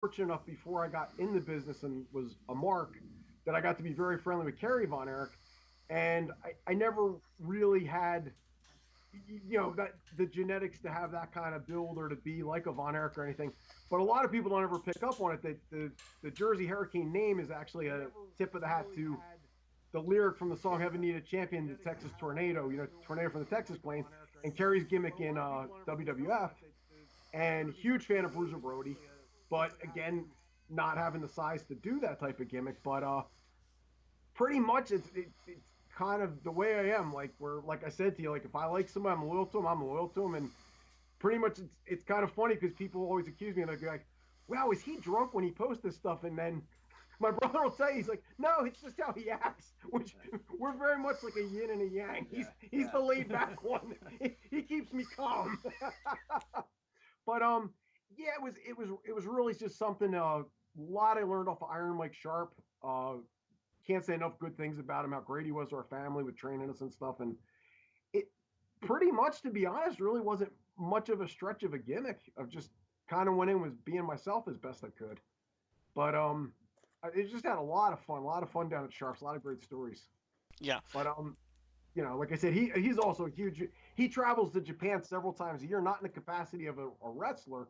fortunate enough before I got in the business and was a mark that I got to be very friendly with Kerry Von Erich, and I never really had that the genetics to have that kind of build or to be like a Von Erich or anything. But a lot of people don't ever pick up on it that the Jersey Hurricane name is actually a tip of the hat to the lyric from the song "Heaven Need a Champion," the Texas Tornado, Tornado from the Texas Plains, and Kerry's gimmick in WWF, and huge fan of Bruiser Brody, but again, not having the size to do that type of gimmick. But pretty much it's kind of the way I am. Like like I said to you, like if I like somebody, I'm loyal to them. I'm loyal to them, and pretty much it's kind of funny because people always accuse me and they're like, "Wow, is he drunk when he posts this stuff?" And then my brother will tell you, he's like, "No, it's just how he acts." Which we're very much like a yin and a yang. He's the laid back one. He keeps me calm. But yeah, it was really just something. A lot I learned off of Iron Mike Sharp. Can't say enough good things about him. How great he was to our family with training us and stuff. And it pretty much, to be honest, really wasn't much of a stretch of a gimmick. Of just kind of went in was being myself as best I could. But it just had a lot of fun down at Sharps, a lot of great stories. Yeah. But like I said, he's also a huge. He travels to Japan several times a year, not in the capacity of a wrestler,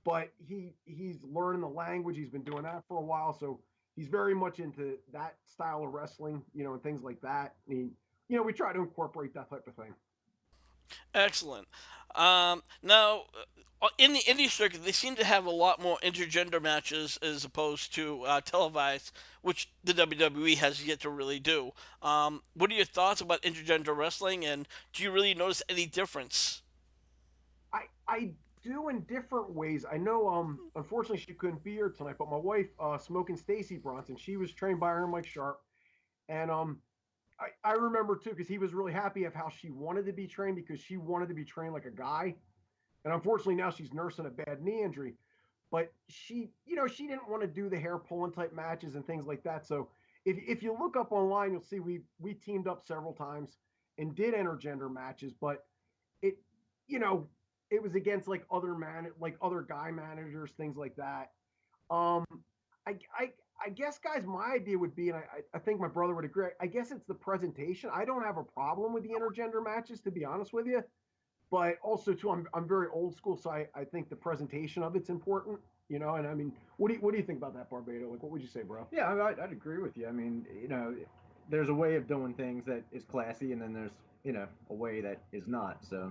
but he's learning the language. He's been doing that for a while, so he's very much into that style of wrestling, and things like that. We try to incorporate that type of thing. Excellent. Now, in the indie circuit, they seem to have a lot more intergender matches as opposed to televised, which the WWE has yet to really do. What are your thoughts about intergender wrestling, and do you really notice any difference? I do in different ways. I know unfortunately she couldn't be here tonight, but my wife, Smoking Stacy Bronson, she was trained by her Mike Sharp, and I remember too because he was really happy of how she wanted to be trained because she wanted to be trained like a guy. And unfortunately now she's nursing a bad knee injury. But she didn't want to do the hair pulling type matches and things like that. So if you look up online, you'll see we teamed up several times and did intergender matches, but it you know it was against like other guy managers, things like that. Um, I guess, guys, my idea would be, and I think my brother would agree. I guess it's the presentation. I don't have a problem with the intergender matches, to be honest with you. But also, too, I'm very old school, so I think the presentation of it's important. And I mean, what do you think about that, Barbado? Like, what would you say, bro? Yeah, I'd agree with you. I mean, there's a way of doing things that is classy, and then there's a way that is not. So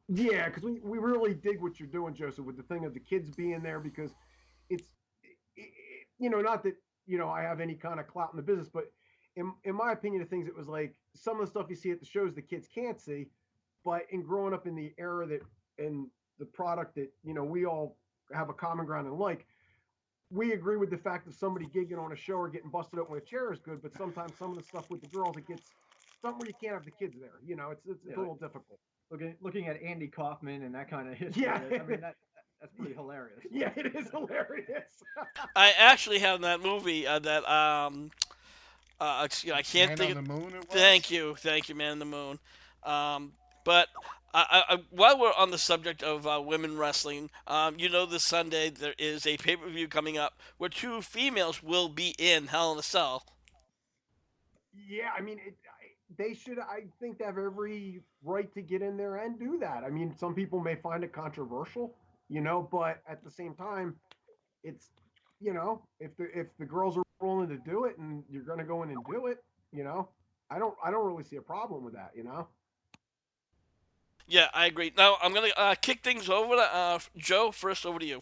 Yeah, because we really dig what you're doing, Joseph, with the thing of the kids being there because it's not that I have any kind of clout in the business, but in my opinion of things, it was like some of the stuff you see at the shows the kids can't see, but in growing up in the era that and the product that we all have a common ground and like, we agree with the fact that somebody gigging on a show or getting busted up with a chair is good, but sometimes some of the stuff with the girls it gets something where you can't have the kids there. It's a like little difficult. looking at Andy Kaufman and that kind of history, Yeah, I mean that's pretty hilarious. yeah, it is hilarious. I actually have that movie that I can't Man think on of. the Moon it Thank was? you, thank you, Man in the Moon. But while we're on the subject of women wrestling, this Sunday there is a pay per view coming up where two females will be in Hell in a Cell. Yeah, I mean, they should. I think they have every right to get in there and do that. I mean, some people may find it controversial, but at the same time, it's if the girls are willing to do it and you're going to go in and do it, you know, I don't really see a problem with that. Yeah, I agree. Now I'm gonna kick things over to Joe. First, over to you.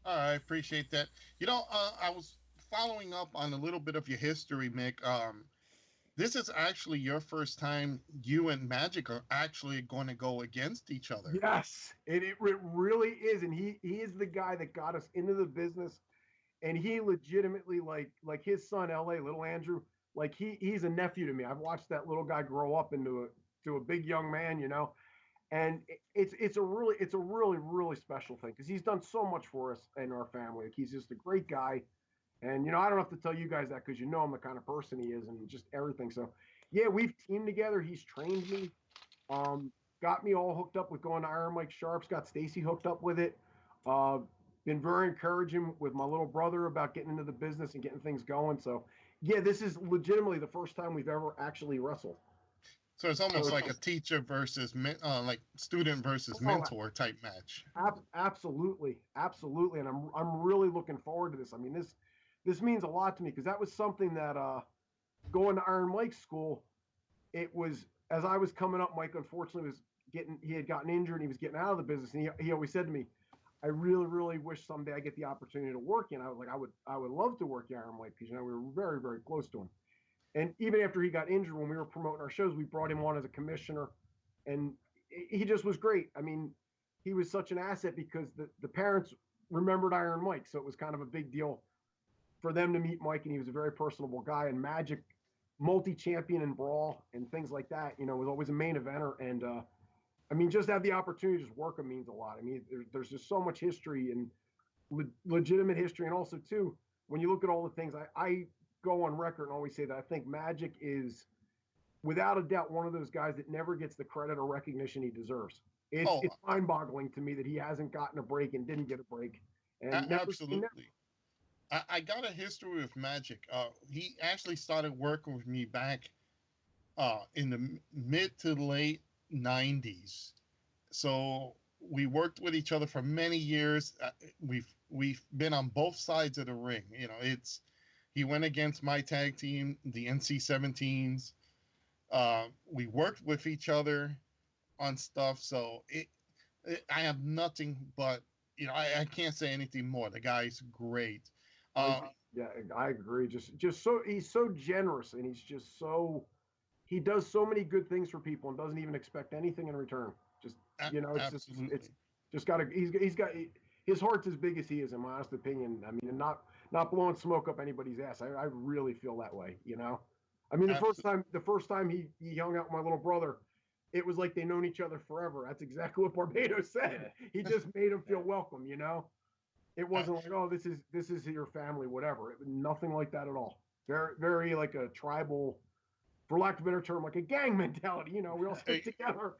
I appreciate that. I was following up on a little bit of your history, Mick. This is actually your first time you and Magic are actually going to go against each other. Yes, it really is, and he is the guy that got us into the business, and he legitimately like his son L.A. Little Andrew, like he's a nephew to me. I've watched that little guy grow up into a big young man. And it's a really special thing because he's done so much for us and our family. Like he's just a great guy, and I don't have to tell you guys that because I'm the kind of person he is and just everything. So yeah, we've teamed together. He's trained me, um, got me all hooked up with going to Iron Mike Sharps, got Stacy hooked up with it. Uh, been very encouraging with my little brother about getting into the business and getting things going. So, yeah, this is legitimately the first time we've ever actually wrestled. So it's almost like a teacher versus like student versus mentor type match. Absolutely, and I'm really looking forward to this. I mean, this means a lot to me because that was something that going to Iron Mike's school, it was as I was coming up. Mike unfortunately he had gotten injured and he was getting out of the business, and he always said to me, I really, really wish someday I get the opportunity to work in. I was like, I would love to work in Iron Mike because we were very, very close to him. And even after he got injured, when we were promoting our shows, we brought him on as a commissioner, and he just was great. I mean, he was such an asset because the parents remembered Iron Mike, so it was kind of a big deal for them to meet Mike, and he was a very personable guy. And Magic, multi-champion in Brawl and things like that, was always a main eventer. And I mean, just to have the opportunity to just work him means a lot. I mean, there's just so much history and legitimate history, and also too, when you look at all the things I go on record and always say that I think Magic is, without a doubt, one of those guys that never gets the credit or recognition he deserves. It's mind-boggling to me that he hasn't gotten a break and didn't get a break. And absolutely. I got a history with Magic. He actually started working with me back in the mid to late 90s. So we worked with each other for many years. We've been on both sides of the ring. He went against my tag team, the NC-17s. We worked with each other on stuff. So I have nothing but, I can't say anything more. The guy's great. Yeah, I agree. Just so he's so generous, and he does so many good things for people and doesn't even expect anything in return. Just it's just got he's got his heart's as big as he is, in my honest opinion. I mean, and not blowing smoke up anybody's ass. I really feel that way. I mean, the first time he hung out with my little brother, it was like they known each other forever. That's exactly what Barbado said. He just made him feel welcome. It wasn't like, oh, this is your family, whatever. It was nothing like that at all. Very, very like a tribal, for lack of a better term, like a gang mentality. We all stick together.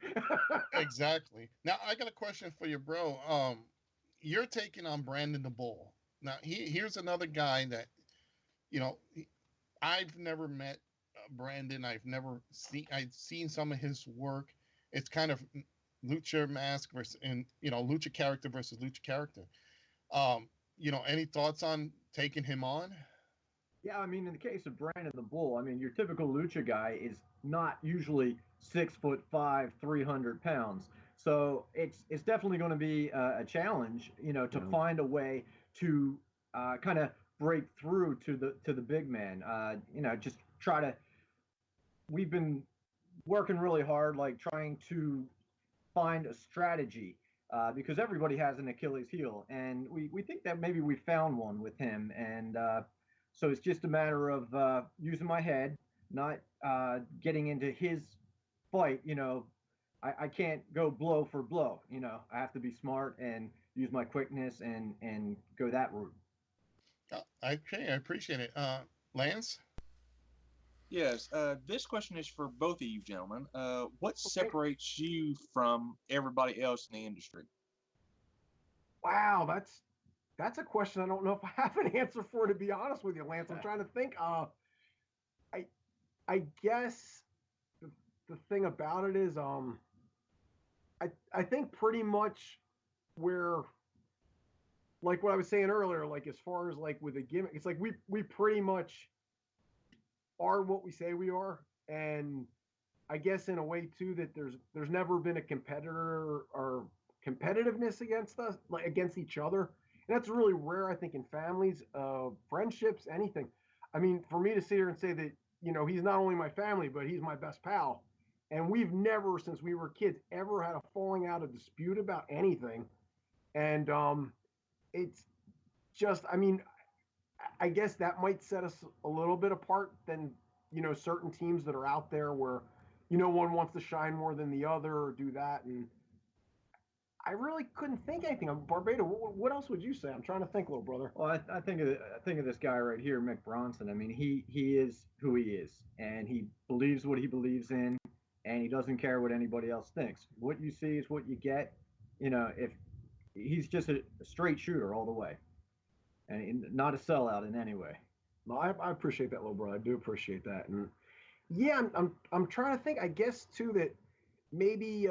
Exactly. Now I got a question for you, bro. You're taking on Brandon the Bull. Now here's another guy that, I've never met Brandon. I've seen some of his work. It's kind of lucha mask versus, and lucha character versus lucha character. Any thoughts on taking him on? Yeah, I mean, in the case of Brandon the Bull, I mean, your typical lucha guy is not usually 6'5", 300 pounds. So it's definitely going to be a challenge, to find a way to kind of break through to the big man. Just try to. We've been working really hard, like trying to find a strategy. Because everybody has an Achilles heel, and we think that maybe we found one with him, and so it's just a matter of using my head, not getting into his fight. I can't go blow for blow. I have to be smart and use my quickness and go that route. Okay, I appreciate it. Lance? Yes, this question is for both of you gentlemen. What separates you from everybody else in the industry? Wow, that's a question I don't know if I have an answer for, to be honest with you, Lance. I'm trying to think. I guess the thing about it is, I think pretty much where, like what I was saying earlier, like as far as like with a gimmick, it's like we pretty much are what we say we are. And I guess in a way too, that there's never been a competitor or competitiveness against us, like against each other. And that's really rare, I think, in families, friendships, anything. I mean, for me to sit here and say that, he's not only my family, but he's my best pal. And we've never, since we were kids, ever had a falling out, a dispute about anything. And it's just, I mean, I guess that might set us a little bit apart than, certain teams that are out there where, one wants to shine more than the other or do that. And I really couldn't think anything. Barbado, what else would you say? I'm trying to think, little brother. Well, I think of this guy right here, Mick Bronson. I mean, he is who he is, and he believes what he believes in, and he doesn't care what anybody else thinks. What you see is what you get. If he's just a straight shooter all the way, and not a sellout in any way. No, I appreciate that, little brother. I do appreciate that. And yeah, I'm trying to think. I guess too that maybe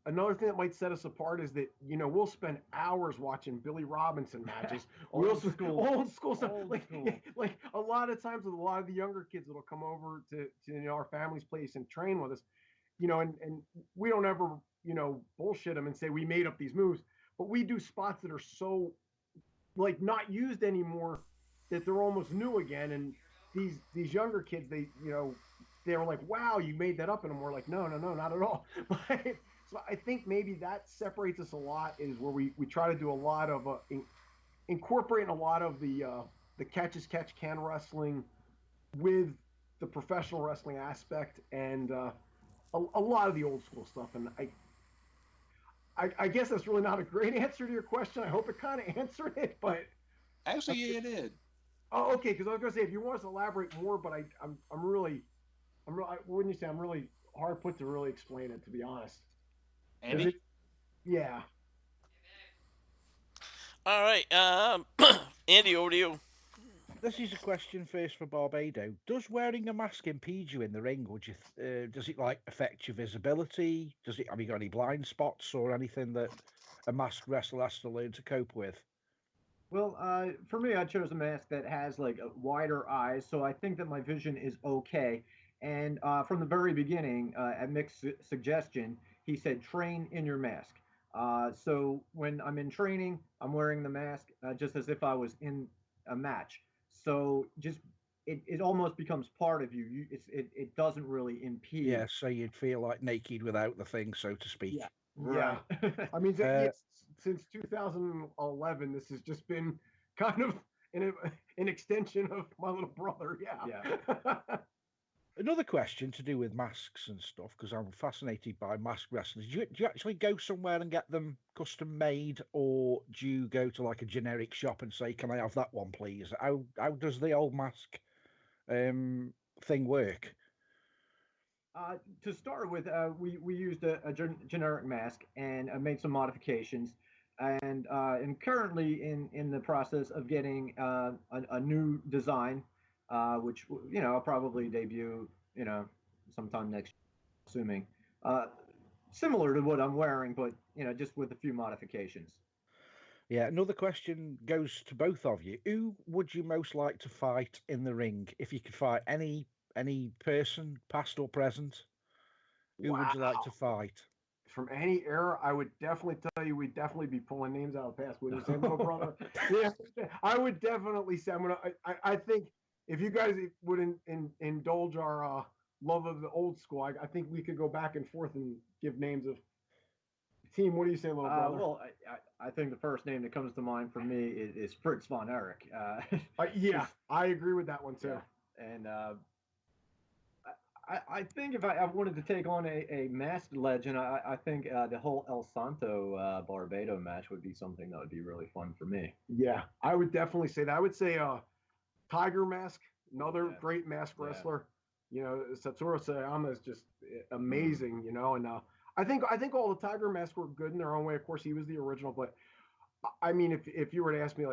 another thing that might set us apart is that we'll spend hours watching Billy Robinson matches. Old school. Old school stuff. Old like, school. like a lot of times with a lot of the younger kids that'll come over to our family's place and train with us, and we don't ever bullshit them and say we made up these moves, but we do spots that are so like not used anymore that they're almost new again. And these younger kids, they were like, wow, you made that up. And we're like, no, not at all. So I think maybe that separates us a lot, is where we try to do a lot of incorporating a lot of the catch as catch can wrestling with the professional wrestling aspect, and a lot of the old school stuff. And I guess that's really not a great answer to your question. I hope it kind of answered it, but Actually, yeah, it did. oh, okay. Because I was gonna say, if you want us to elaborate more, but I'm really, wouldn't you say I'm really hard put to really explain it, to be honest. Andy? Yeah. All right, Andy, over to you. This is a question first for Barbado. Does wearing a mask impede you in the ring? Would you? Does it affect your visibility? Have you got any blind spots or anything that a masked wrestler has to learn to cope with? Well, for me, I chose a mask that has wider eyes, so I think that my vision is okay. And from the very beginning, at Mick's suggestion, he said, train in your mask. So when I'm in training, I'm wearing the mask just as if I was in a match. So just it almost becomes part of you. It doesn't really impede. Yeah, so you'd feel like naked without the thing, so to speak. Yeah. Yeah. Right. I mean, since 2011, this has just been kind of an extension of my little brother. Yeah. Another question to do with masks and stuff, because I'm fascinated by mask wrestlers. Do you actually go somewhere and get them custom made, or do you go to a generic shop and say, "Can I have that one, please"? How does the old mask thing work? To start with, we used a generic mask and made some modifications, and currently in the process of getting a new design, which I'll probably debut sometime next year, assuming similar to what I'm wearing, but just with a few modifications. Yeah, another question goes to both of you. Who would you most like to fight in the ring? If you could fight any person, past or present, who would you like to fight? From any era, I would definitely tell you we'd definitely be pulling names out of the past. Would you say, little brother? Yeah, I would definitely say I think if you guys would indulge our love of the old school, I think we could go back and forth and give names of team. What do you say, little brother? Well, I think the first name that comes to mind for me is Fritz von Erich. Yeah, I agree with that one too. Yeah. And I think if I wanted to take on a masked legend, I think the whole El Santo Barbado match would be something that would be really fun for me. Yeah, I would definitely say that. I would say Tiger Mask, another great mask wrestler. Satoru Sayama is just amazing, and I think all the Tiger Masks were good in their own way. Of course, he was the original, but I mean, if you were to ask me,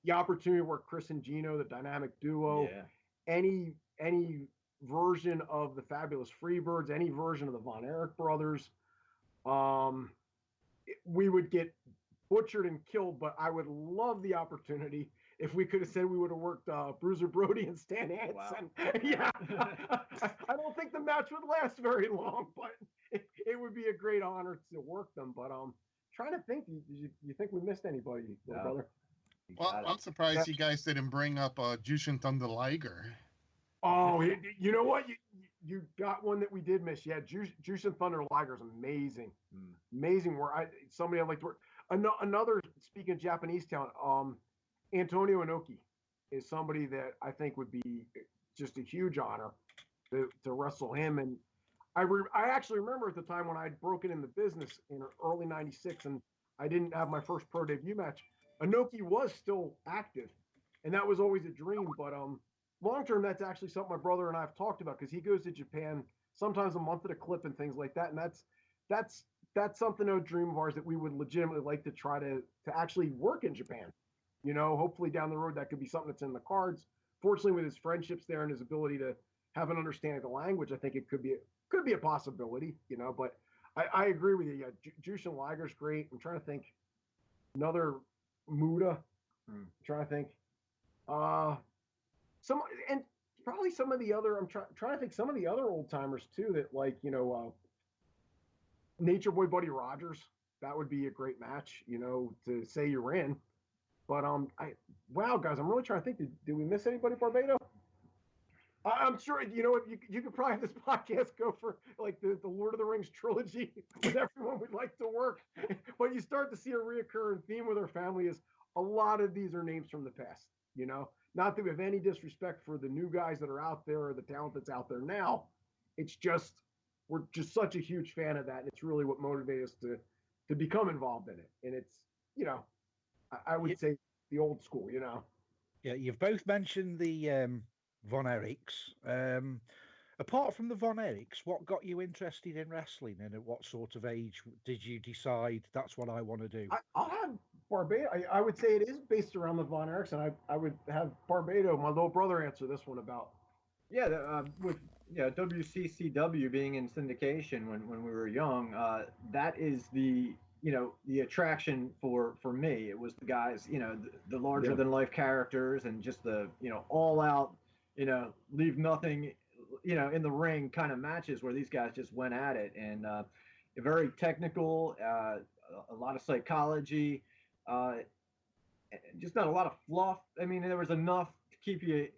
the opportunity to work Chris and Gino, the dynamic duo, any version of the Fabulous Freebirds, any version of the Von Erich brothers, we would get butchered and killed, but I would love the opportunity if we could have said we would have worked Bruiser Brody and Stan Hansen. Wow. Yeah, I don't think the match would last very long, but it would be a great honor to work them. But trying to think, you think we missed anybody, brother? Well, I'm surprised you guys didn't bring up Jushin Thunder Liger. Oh, you know what? You got one that we did miss. Yeah, Jushin Thunder Liger is amazing. Amazing work. Somebody I'd like to work. Another, speaking of Japanese talent, Antonio Inoki is somebody that I think would be just a huge honor to wrestle him. And I actually remember at the time when I'd broken in the business in early '96 and I didn't have my first pro debut match, Inoki was still active. And that was always a dream. But long term, that's actually something my brother and I have talked about, because he goes to Japan sometimes a month at a clip and things like that. And that's that's something, a dream of ours that we would legitimately like to try to actually work in Japan. You know, hopefully down the road that could be something that's in the cards. Fortunately, with his friendships there and his ability to have an understanding of the language, I think it could be a possibility. You know, but I agree with you. Yeah, Jushin Liger's great. I'm trying to think another Muda. I'm trying to think. Some and probably some of the other. I'm trying to think some of the other old timers too that like Nature Boy Buddy Rogers. That would be a great match. You know, to say you're in. But wow, guys, I'm really trying to think. Did we miss anybody, Barbado? I'm sure you know what you could probably have this podcast go for like the Lord of the Rings trilogy with everyone we'd like to work. But you start to see a reoccurring theme with our family is a lot of these are names from the past. You know, not that we have any disrespect for the new guys that are out there or the talent that's out there now. It's just we're just such a huge fan of that, and it's really what motivated us to become involved in it. And it's I would say the old school, you know. Yeah, you've both mentioned the Von Erichs. Apart from the Von Erichs, what got you interested in wrestling, and at what sort of age did you decide that's what I want to do? I'll have Barbado. I would say it is based around the Von Erichs, and I would have Barbado, my little brother, answer this one about. Yeah, with WCCW being in syndication when we were young, that is the attraction for me. It was the guys, the larger than life characters and just the all out, leave nothing, in the ring kind of matches where these guys just went at it, and very technical, a lot of psychology, just not a lot of fluff. I mean, there was enough to keep you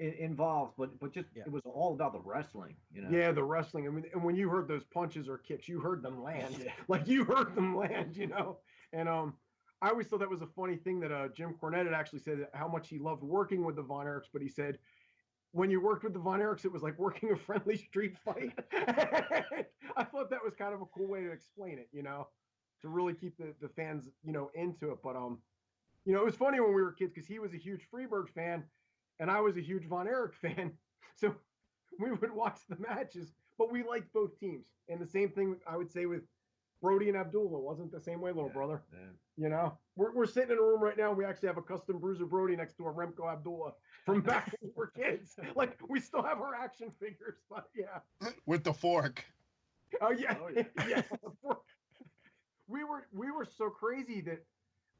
involved, but just it was all about the wrestling, Yeah, the wrestling. I mean, and when you heard those punches or kicks, you heard them land. Yeah. Like you heard them land, And I always thought that was a funny thing that Jim Cornette had actually said how much he loved working with the Von Erichs, but he said when you worked with the Von Erichs, it was like working a friendly street fight. I thought that was kind of a cool way to explain it, to really keep the fans, into it. But it was funny when we were kids because he was a huge Freebird fan. And I was a huge Von Erich fan, so we would watch the matches, but we liked both teams. And the same thing I would say with Brody and Abdullah. Wasn't the same way, little brother. Yeah. We're sitting in a room right now. And we actually have a custom Bruiser Brody next to a Remco Abdullah from back when we were kids. Like we still have our action figures, but yeah. With the fork. Oh yeah. We were so crazy that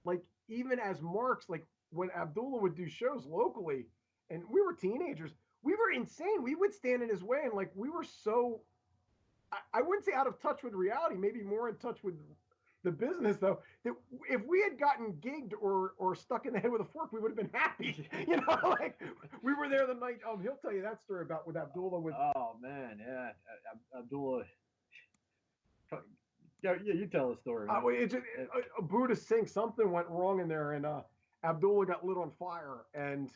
like even as marks, like when Abdullah would do shows locally. And we were teenagers. We were insane. We would stand in his way, and like we were so. I wouldn't say out of touch with reality. Maybe more in touch with the business, though. That if we had gotten gigged or stuck in the head with a fork, we would have been happy. Like we were there the night. He'll tell you that story about with Abdullah. Oh man, yeah, Abdullah. Yeah, you tell the story. A Buddha sink. Something went wrong in there, and Abdullah got lit on fire, and.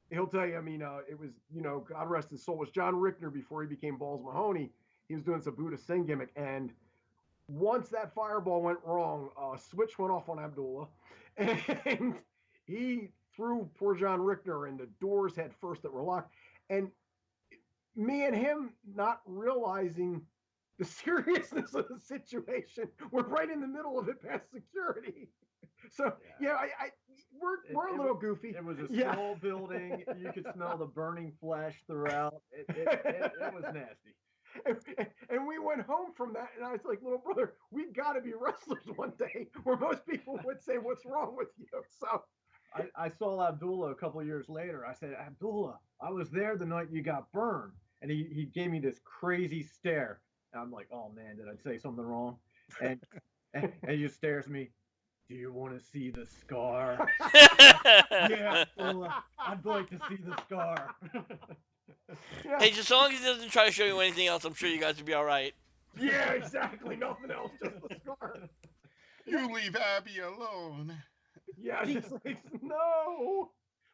He'll tell you, I mean, it was, God rest his soul, it was John Rickner before he became Balls Mahoney. He was doing some Buddha Singh gimmick. And once that fireball went wrong, a switch went off on Abdullah. And he threw poor John Rickner in the doors head first that were locked. And me and him not realizing the seriousness of the situation, we're right in the middle of it past security. So, we're a little goofy. It was a small building. You could smell the burning flesh throughout. It was nasty. And we went home from that, and I was like, little brother, we've got to be wrestlers one day, where most people would say, what's wrong with you? So I saw Abdullah a couple of years later. I said, Abdullah, I was there the night you got burned. And he gave me this crazy stare. And I'm like, oh, man, did I say something wrong? And he just stares at me. Do you want to see the scar? Yeah, I'd like to see the scar. Hey, just as long as he doesn't try to show you anything else, I'm sure you guys will be all right. Yeah, exactly. Nothing else, just the scar. You leave Abby alone. Yeah, just like, no.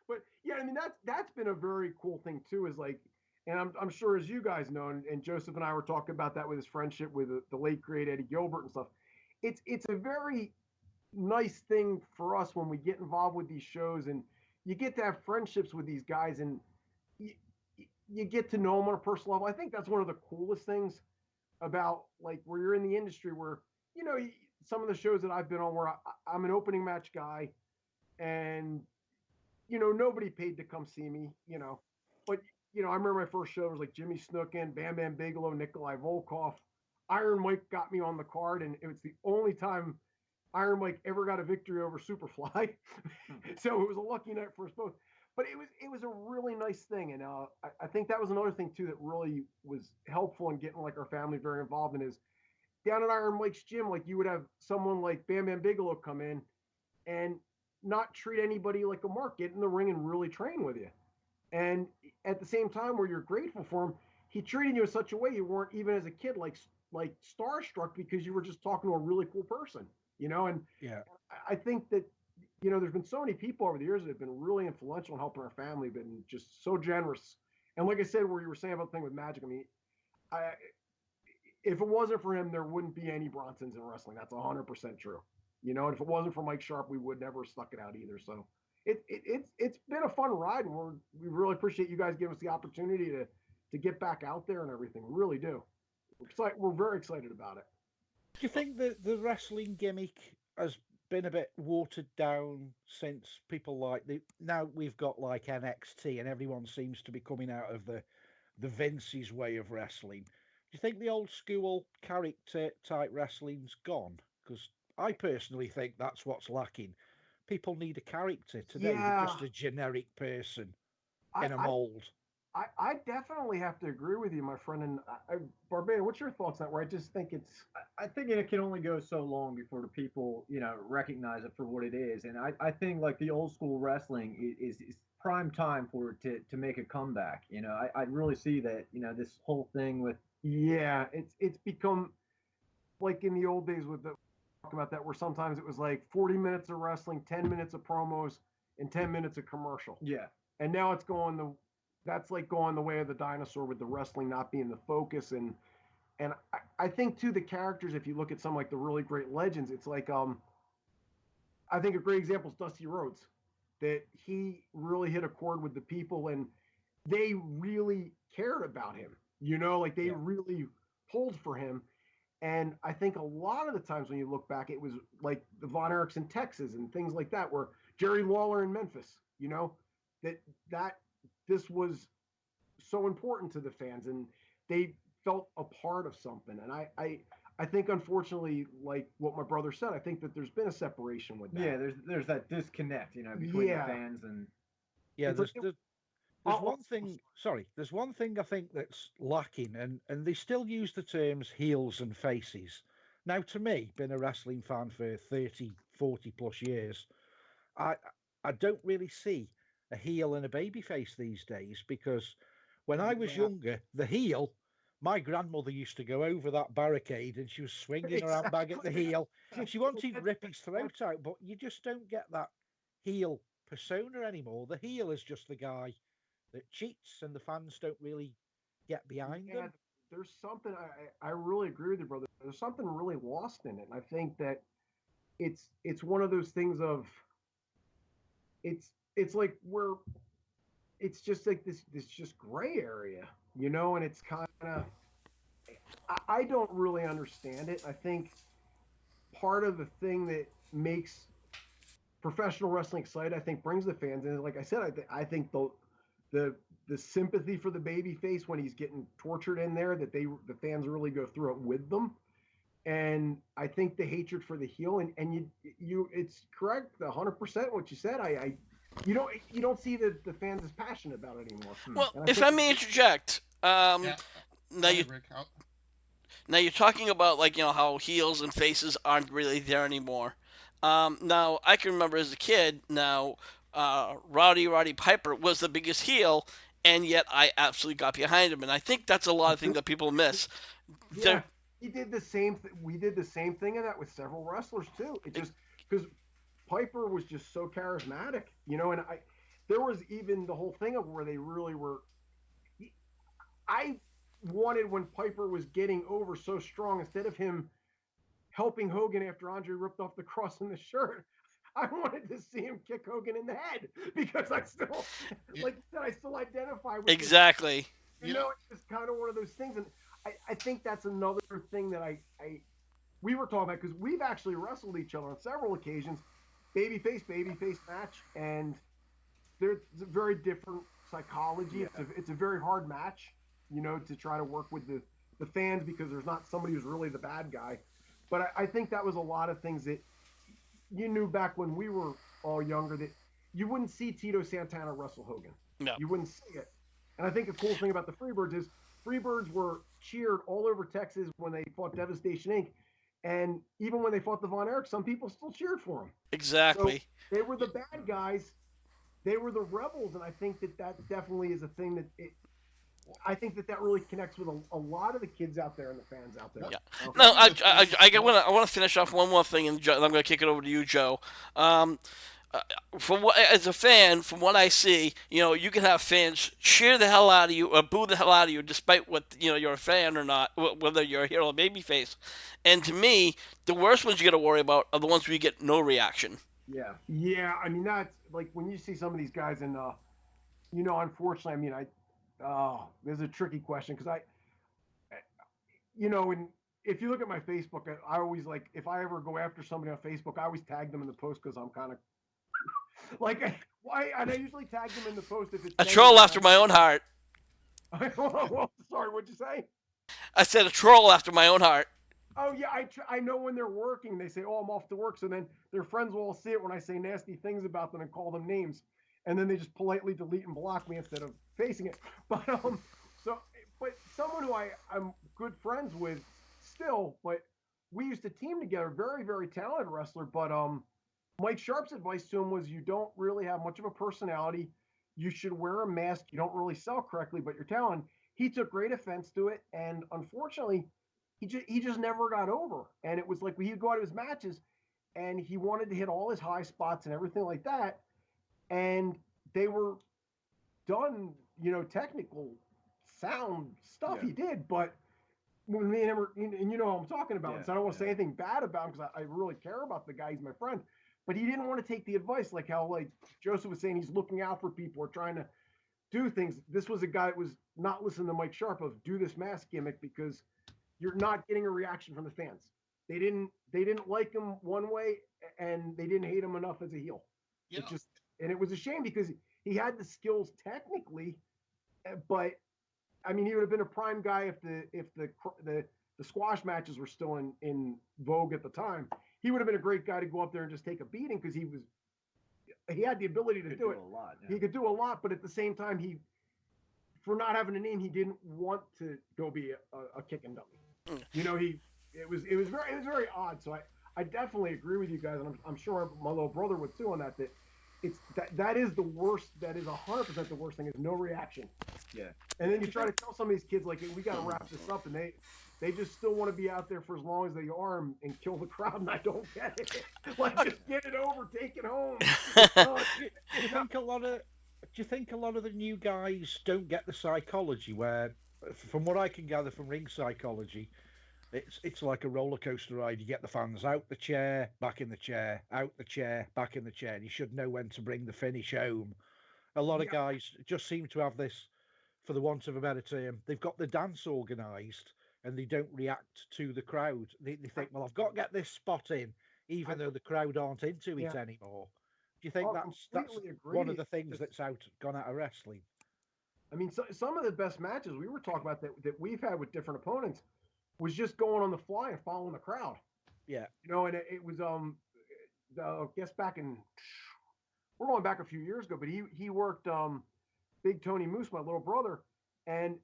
But yeah, I mean that's been a very cool thing too. Is like, and I'm sure as you guys know, and Joseph and I were talking about that with his friendship with the late great Eddie Gilbert and stuff. It's a very nice thing for us when we get involved with these shows and you get to have friendships with these guys and you get to know them on a personal level. I think that's one of the coolest things about like where you're in the industry where, you know, some of the shows that I've been on where I'm an opening match guy and, you know, nobody paid to come see me, you know, but, you know, I remember my first show was like Jimmy Snookin, Bam Bam Bigelow, Nikolai Volkov. Iron Mike got me on the card, and it was the only time Iron Mike ever got a victory over Superfly. So it was a lucky night for us both. But it was a really nice thing, and I think that was another thing too that really was helpful in getting like our family very involved in is down at Iron Mike's gym, like you would have someone like Bam Bam Bigelow come in and not treat anybody like a mark, get in the ring and really train with you. And at the same time, where you're grateful for him, he treated you in such a way you weren't even as a kid like starstruck because you were just talking to a really cool person, you know. And Yeah, I think that, you know, there's been so many people over the years that have been really influential in helping our family, been just so generous. And like I said, where you were saying about the thing with Magic, I mean, if it wasn't for him, there wouldn't be any Bronsons in wrestling. That's 100% true. You know, and if it wasn't for Mike Sharp, we would never have stuck it out either. So it's been a fun ride, and we really appreciate you guys giving us the opportunity to get back out there and everything. We really do. We're very excited about it. do you think that the wrestling gimmick has been a bit watered down since people like now we've got like NXT and everyone seems to be coming out of the Vince's way of wrestling? Do you think the old school character type wrestling's gone? Because I personally think that's what's lacking. People need a character today, Yeah, just a generic person I, in a I mold. I definitely have to agree with you, my friend. And Barbado, what's your thoughts on that? Where I just think it's I think it can only go so long before the people, you know, recognize it for what it is. And I think like the old school wrestling is prime time for it to make a comeback. You know, I really see that, you know, this whole thing with yeah, it's become like in the old days with the talk about that, where sometimes it was like 40 minutes of wrestling, 10 minutes of promos, and 10 minutes of commercial. yeah, And now it's going that's like going the way of the dinosaur with the wrestling not being the focus. And I think too the characters, if you look at some like the really great legends, it's like I think a great example is Dusty Rhodes, that he really hit a chord with the people and they really cared about him. You know, like they yeah, really pulled for him. And I think a lot of the times when you look back, it was like the Von Erichs in Texas and things like that, where Jerry Lawler in Memphis, you know, that this was so important to the fans and they felt a part of something. And I think unfortunately, like what my brother said, I think that there's been a separation with that. yeah. There's that disconnect, you know, between the Yeah. fans and Yeah, It's like there's I'll- one thing. Sorry, there's one thing I think that's lacking, and they still use the terms heels and faces. Now, to me, being a wrestling fan for 30, 40 plus years, I I don't really see a heel and a baby face these days because when I was Yeah. younger, the heel, my grandmother used to go over that barricade and she was swinging her handbag at the heel. She wanted to rip his throat out, but you just don't get that heel persona anymore. The heel is just the guy that cheats and the fans don't really get behind Yeah, them. there's something I really agree with you, brother. There's something really lost in it. And I think that it's one of those things of it's like we're it's just like this just gray area, you know, and it's kind of I don't really understand it. I think part of the thing that makes professional wrestling exciting, I think, brings the fans in. Like I said, I think the the sympathy for the baby face when he's getting tortured in there, that the fans really go through it with them. And I think the hatred for the heel, and you it's correct, 100% what you said. You don't see the fans as passionate about it anymore. Well, And if I may interject, Yeah. now you Rick, now you're talking about like how heels and faces aren't really there anymore. Now I can remember as a kid. Now Roddy Piper was the biggest heel, and yet I absolutely got behind him. And I think that's a lot of things that people miss. yeah, There- he did the same. We did the same thing of that with several wrestlers too. It just because Piper was just so charismatic, you know. And there was even the whole thing of where they really were. I wanted when Piper was getting over so strong, instead of him helping Hogan after Andre ripped off the cross in the shirt, I wanted to see him kick Hogan in the head because I still, Yeah. like I said, I still identify with exactly. You know, it's just kind of one of those things, and I think that's another thing that we were talking about, because we've actually wrestled each other on several occasions, babyface match, and there's a very different psychology. Yeah. It's a very hard match, to try to work with the fans, because there's not somebody who's really the bad guy. But I think that was a lot of things that you knew back when we were all younger, that you wouldn't see Tito Santana wrestle Hogan. No. You wouldn't see it. And I think the cool thing about the Freebirds is Freebirds were cheered all over Texas when they fought Devastation Inc. And even when they fought the Von Erich, some people still cheered for them. Exactly. So they were the bad guys. They were the rebels. And I think that definitely is a thing that I think that really connects with a lot of the kids out there and the fans out there. Yeah. Okay? No, I want to finish off one more thing, and I'm going to kick it over to you, Joe. As a fan, from what I see, you can have fans cheer the hell out of you or boo the hell out of you, despite what you're a fan or not, whether you're a heel or babyface. And to me, the worst ones you got to worry about are the ones where you get no reaction. Yeah. I mean, that's like when you see some of these guys, and unfortunately, I mean, there's a tricky question, because and if you look at my Facebook, I always, like, if I ever go after somebody on Facebook, I always tag them in the post, because I'm kind of like, and I usually tag them in the post if it's a troll after my own heart. Well, sorry, what'd you say? I said a troll after my own heart. Oh yeah, I know when they're working, they say, "Oh, I'm off to work," so then their friends will all see it when I say nasty things about them and call them names, and then they just politely delete and block me instead of facing it. But but someone who I'm good friends with still, but we used to team together, very, very talented wrestler, but Mike Sharp's advice to him was, you don't really have much of a personality. You should wear a mask. You don't really sell correctly, but you're talented. He took great offense to it, and unfortunately, he just never got over. And it was like, he'd go out of his matches, and he wanted to hit all his high spots and everything like that, and they were done, technical, sound stuff. Yeah. He did, but when me and him were, and you know what I'm talking about, Yeah, so I don't want to say anything bad about him, because I really care about the guy. He's my friend. But he didn't want to take the advice, like how, like Joseph was saying, he's looking out for people or trying to do things. This was a guy that was not listening to Mike Sharp of, do this mask gimmick, because you're not getting a reaction from the fans. They didn't like him one way, and they didn't hate him enough as a heel. Yeah. And it was a shame, because he had the skills technically, but I mean, he would have been a prime guy if the squash matches were still in vogue at the time. He would have been a great guy to go up there and just take a beating, because he had the ability to do it. A lot, yeah. He could do a lot, but at the same time, for not having a name, he didn't want to go be a kicking dummy. It was very odd. So I definitely agree with you guys, and I'm sure my little brother would too on that. That is the worst. That is 100% the worst thing, is no reaction. Yeah. And then you try to tell some of these kids, like, hey, we got to wrap this up, and they just still want to be out there for as long as they are and kill the crowd, and I don't get it. Like, just get it over, take it home. Do you think a lot of the new guys don't get the psychology where, from what I can gather from ring psychology, it's like a roller coaster ride. You get the fans out the chair, back in the chair, out the chair, back in the chair, and you should know when to bring the finish home. A lot of guys just seem to have this, for the want of a better term, they've got the dance organised, and they don't react to the crowd. They think, well, I've got to get this spot in, even though the crowd aren't into it anymore. Do you think that's one of the things that's gone out of wrestling? I mean, some of the best matches we were talking about that we've had with different opponents was just going on the fly and following the crowd. Yeah. And it was I guess we're going back a few years ago, but he worked Big Tony Moose, my little brother, and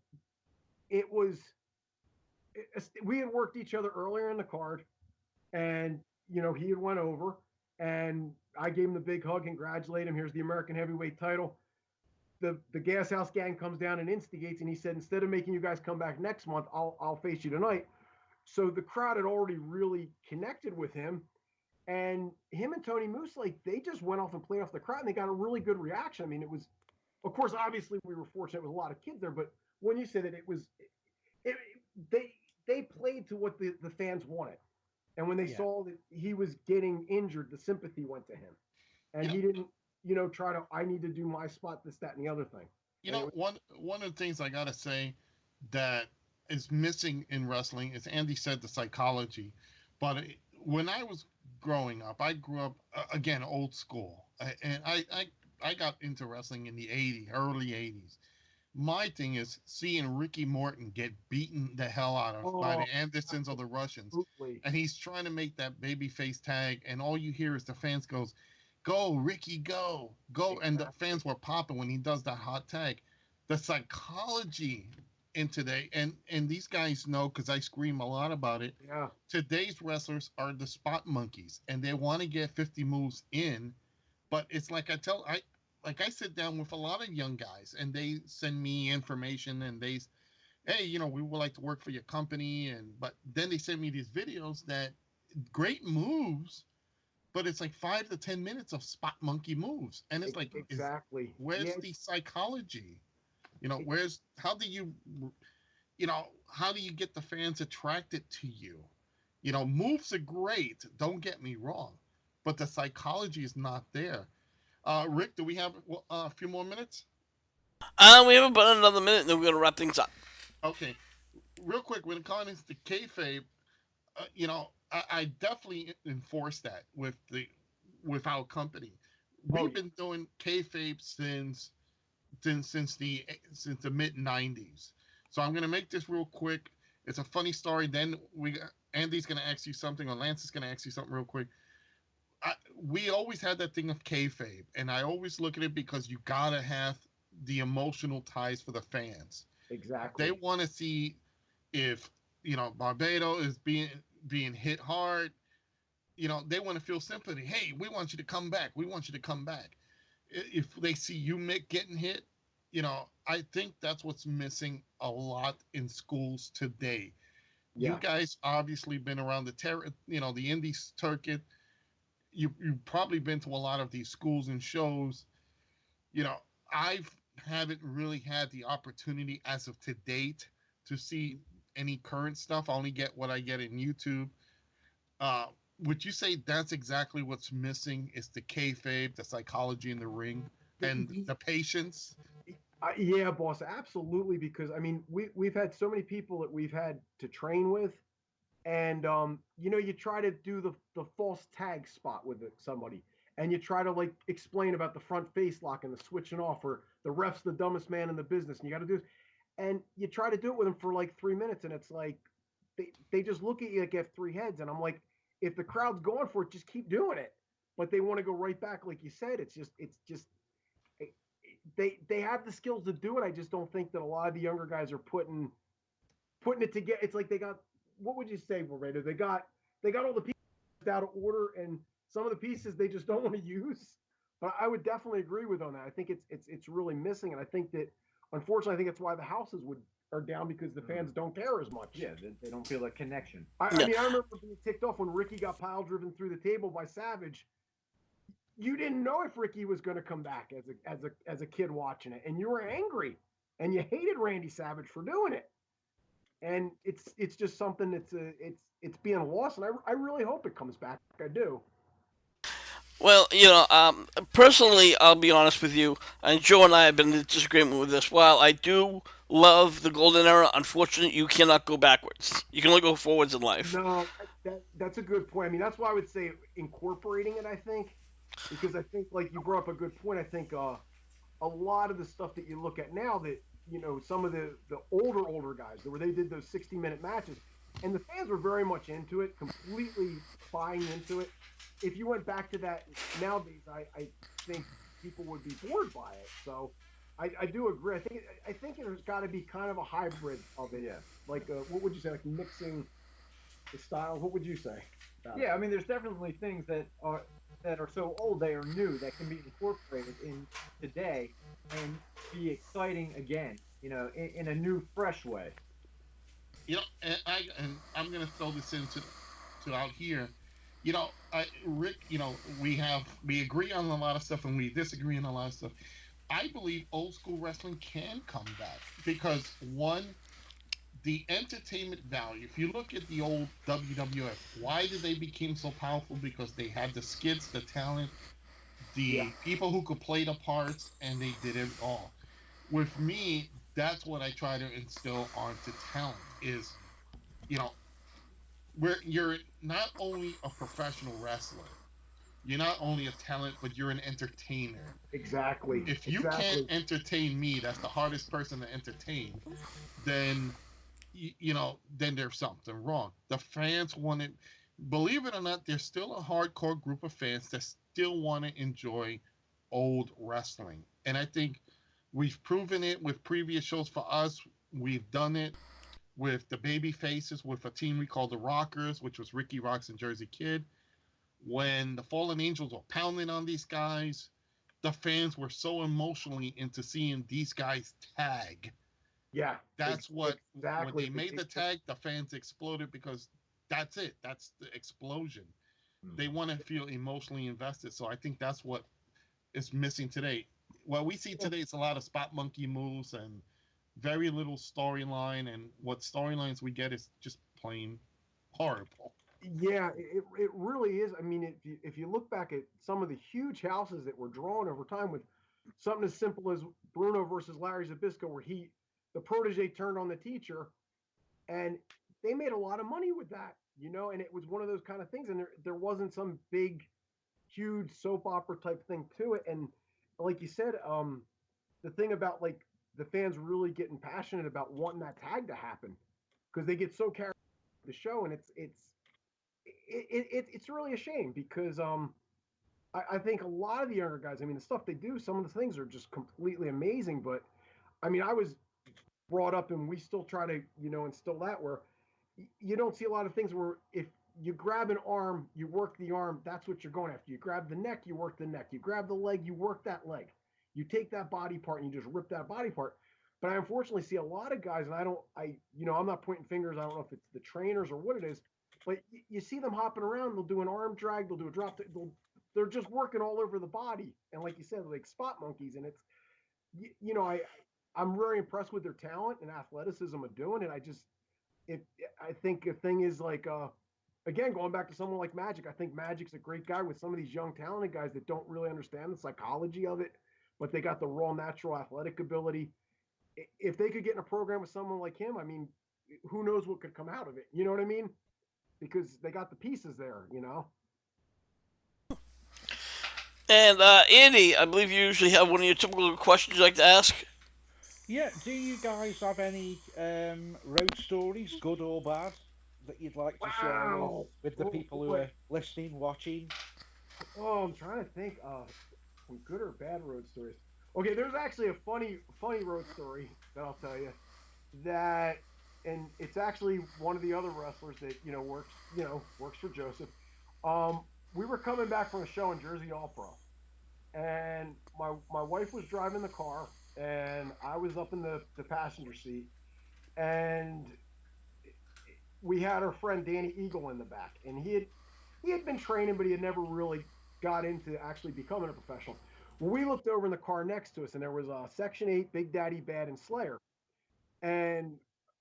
we had worked each other earlier in the card, and he had went over, and I gave him the big hug, congratulate him. Here's the American Heavyweight title. The Gas House Gang comes down and instigates, and he said, instead of making you guys come back next month, I'll face you tonight. So the crowd had already really connected with him, and him and Tony Moose, like, they just went off and played off the crowd, and they got a really good reaction. I mean, it was, of course, obviously we were fortunate with a lot of kids there, but when you said they played to what the fans wanted. And when they saw that he was getting injured, the sympathy went to him, and he didn't, try to, I need to do my spot, this, that, and the other thing. One of the things I gotta say that is missing in wrestling, as Andy said, the psychology. But when I was growing up, I grew up again old school, and I got into wrestling in the '80s, early '80s. My thing is seeing Ricky Morton get beaten the hell out of by the Andersons or the Russians, Absolutely. and he's trying to make that babyface tag, and all you hear is the fans goes, "Go Ricky, go, go!" Exactly. And the fans were popping when he does that hot tag. The psychology in today, and these guys know because I scream a lot about it. Yeah. Today's wrestlers are the spot monkeys, and they want to get 50 moves in, but it's like I sit down with a lot of young guys, and they send me information, and hey, we would like to work for your company, but then they send me these videos that great moves, but it's like 5 to 10 minutes of spot monkey moves, and it's like exactly. where's the psychology? How do you get the fans attracted to you? Moves are great, don't get me wrong, but the psychology is not there. Rick, do we have a few more minutes? We have about another minute, and then we're going to wrap things up. Okay. Real quick, when it comes to kayfabe, I definitely enforce that with our company. We've been doing kayfabe since the mid '90s. So I'm gonna make this real quick. It's a funny story. Then Andy's gonna ask you something, or Lance is gonna ask you something real quick. We always had that thing of kayfabe, and I always look at it because you gotta have the emotional ties for the fans. Exactly. They want to see if Barbado is being hit hard. They want to feel sympathy. Hey, we want you to come back. We want you to come back. If they see you, Mick, getting hit, I think that's what's missing a lot in schools today. Yeah. You guys obviously been around the indie circuit. You've probably been to a lot of these schools and shows. I haven't really had the opportunity as of to date to see any current stuff. I only get what I get in YouTube. Would you say that's exactly what's missing is the kayfabe, the psychology in the ring, and the patience? Yeah, boss, absolutely. Because we've had so many people that we've had to train with, and you try to do the false tag spot with somebody, and you try to explain about the front face lock and the switching off, or the ref's the dumbest man in the business, and you got to do this, and you try to do it with them for 3 minutes, and it's like they just look at you like you have three heads, and I'm like, if the crowd's going for it, just keep doing it. But they want to go right back, like you said. It's just they have the skills to do it. I just don't think that a lot of the younger guys are putting it together. It's like they got, what would you say, Barbado? They got all the pieces out of order, and some of the pieces they just don't want to use. But I would definitely agree with on that. I think it's really missing, and I think that unfortunately, I think that's why the houses are down, because the fans don't care as much. Yeah, they don't feel that connection. I remember being ticked off when Ricky got pile driven through the table by Savage. You didn't know if Ricky was going to come back as a kid watching it, and you were angry, and you hated Randy Savage for doing it. And it's just something it's being lost, and I really hope it comes back. I do. Well, personally, I'll be honest with you, and Joe and I have been in disagreement with this. While I do love the golden era, unfortunately, you cannot go backwards. You can only go forwards in life. No, that's a good point. That's why I would say incorporating it, I think, because I think, like you brought up a good point, I think a lot of the stuff that you look at now that, some of the older guys, where they did those 60-minute matches, and the fans were very much into it, completely buying into it. If you went back to that nowadays, I think people would be bored by it. So I do agree. I think there's got to be kind of a hybrid of it. Yeah. Like what would you say? Like mixing the styles. What would you say? Yeah, there's definitely things that are so old they are new that can be incorporated in today and be exciting again. In a new, fresh way. And I'm gonna throw this into out here. Rick, we agree on a lot of stuff and we disagree on a lot of stuff. I believe old school wrestling can come back because, one, the entertainment value. If you look at the old WWF, why did they become so powerful? Because they had the skits, the talent, the people who could play the parts, and they did it all. With me, that's what I try to instill onto talent. is, you know, you're not only a professional wrestler, you're not only a talent, but you're an entertainer. Exactly. If you can't Exactly. entertain me, that's the hardest person to entertain, then then there's something wrong. The fans want it. Believe it or not, there's still a hardcore group of fans that still want to enjoy old wrestling. And I think we've proven it with previous shows for us. We've done it with the baby faces with a team we called the Rockers, which was Ricky Rocks and Jersey Kid. When the Fallen Angels were pounding on these guys, the fans were so emotionally into seeing these guys tag. Yeah. That's what when exactly. they made the tag, the fans exploded because that's it. That's the explosion. They want to feel emotionally invested. So I think that's what is missing today. What we see today is a lot of spot monkey moves and very little storyline. And what storylines we get is just plain horrible. Yeah, it really is. I mean, if you look back at some of the huge houses that were drawn over time with something as simple as Bruno versus Larry Zbyszko, where the protege turned on the teacher, and they made a lot of money with that, and it was one of those kind of things, and there wasn't some big, huge soap opera type thing to it, and like you said, the thing about like the fans really getting passionate about wanting that tag to happen because they get so carried away with the show, and it's really a shame because I think a lot of the younger guys, I mean, the stuff they do, some of the things are just completely amazing. But I mean, I was brought up and we still try to, instill that where you don't see a lot of things where if you grab an arm, you work the arm, that's what you're going after. You grab the neck, you work the neck. You grab the leg, you work that leg. You take that body part and you just rip that body part. But I unfortunately see a lot of guys, and I'm not pointing fingers. I don't know if it's the trainers or what it is, but you see them hopping around. They'll do an arm drag. They'll do a drop. They're just working all over the body. And like you said, like spot monkeys. And it's, I'm very impressed with their talent and athleticism of doing it. I think the thing is like, again, going back to someone like Magic, I think Magic's a great guy with some of these young talented guys that don't really understand the psychology of it, but they got the raw natural athletic ability. If they could get in a program with someone like him, I mean, who knows what could come out of it? You know what I mean? Because they got the pieces there. And Andy, I believe you usually have one of your typical questions you like to ask. Yeah, do you guys have any road stories, good or bad, that you'd like to share Wow. with the people who Boy. are listening, watching? Oh, I'm trying to think some good or bad road stories. Okay, there's actually a funny road story that I'll tell you that, and it's actually one of the other wrestlers that works for Joseph. Um, we were coming back from a show in Jersey All Pro, and my wife was driving the car, and I was up in the passenger seat, and we had our friend Danny Eagle in the back, and he had been training, but he had never really got into actually becoming a professional. Well, we looked over in the car next to us, and there was a Section 8, Big Daddy Bad, and Slayer. And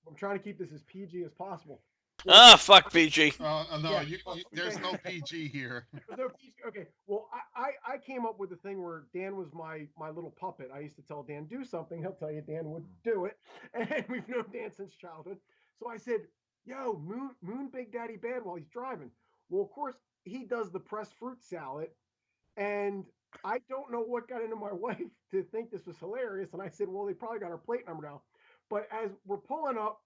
I'm trying to keep this as PG as possible. Well, fuck PG. No, Yeah, there's okay. no PG here. No, okay. Well, I came up with a thing where Dan was my little puppet. I used to tell Dan, do something. He'll tell you Dan would do it. And we've known Dan since childhood. So I said, yo, moon Big Daddy Bad while he's driving. Well, of course, he does the pressed fruit salad. And I don't know what got into my wife to think this was hilarious. And I said, well, they probably got our plate number now. But as we're pulling up,